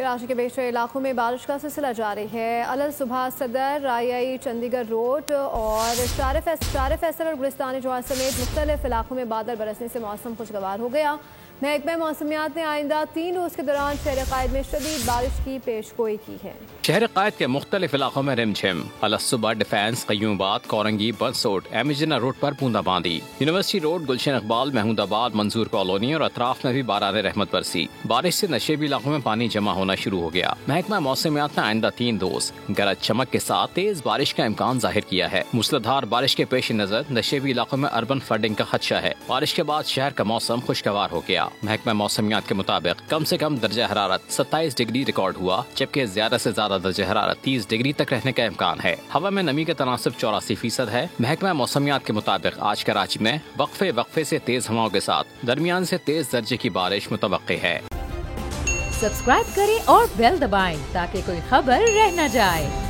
कराची के बेशतर इलाकों में बारिश का सिलसिला जारी है। अलल सुबह सदर, राई, चंडीगढ़ रोड और शार फैसल और गुलिस्तानी जवार समेत मुख्तलिफ इलाकों में बादल बरसने से मौसम खुशगवार हो गया। महकमा मौसमियात ने आइंदा 3 रोज़ के दौरान शहर कायद में शदीद बारिश की पेशगोई की है। शहर कायद के मुख्तलिफ इलाकों में रिमझिम, अलसुबह डिफेंस, कयूबाद, कोरंगी, बंसोट, एमिजना रोड पर बूंदाबांदी, यूनिवर्सिटी रोड, गुलशन इकबाल, महमूदाबाद, मंजूर कॉलोनी और अतराफ में भी बारान रहमत बरसी। बारिश से नशेबी इलाकों में पानी जमा होना शुरू हो गया। महकमा मौसमियात ने आइंदा 3 रोज गरज चमक के साथ तेज बारिश का इम्कान जाहिर किया है। मूसलाधार बारिश के पेश नजर नशेबी इलाकों में अर्बन फ्लडिंग का खदशा है। बारिश के बाद शहर का मौसम खुशगवार हो गया। महकमा मौसमियात के मुताबिक कम से कम दर्जा हरारत 27 डिग्री रिकॉर्ड हुआ, जबकि ज्यादा से ज्यादा दर्जा हरारत 30 डिग्री तक रहने का इम्कान है। हवा में नमी का तनासब 84% है। महकमा मौसमियात के मुताबिक आज कराची में वक्फे से तेज हवाओं के साथ दरमियान से तेज दर्जे की बारिश मुतवक्के है। सब्सक्राइब करें और बेल दबाएं ताकि कोई खबर रह न जाए।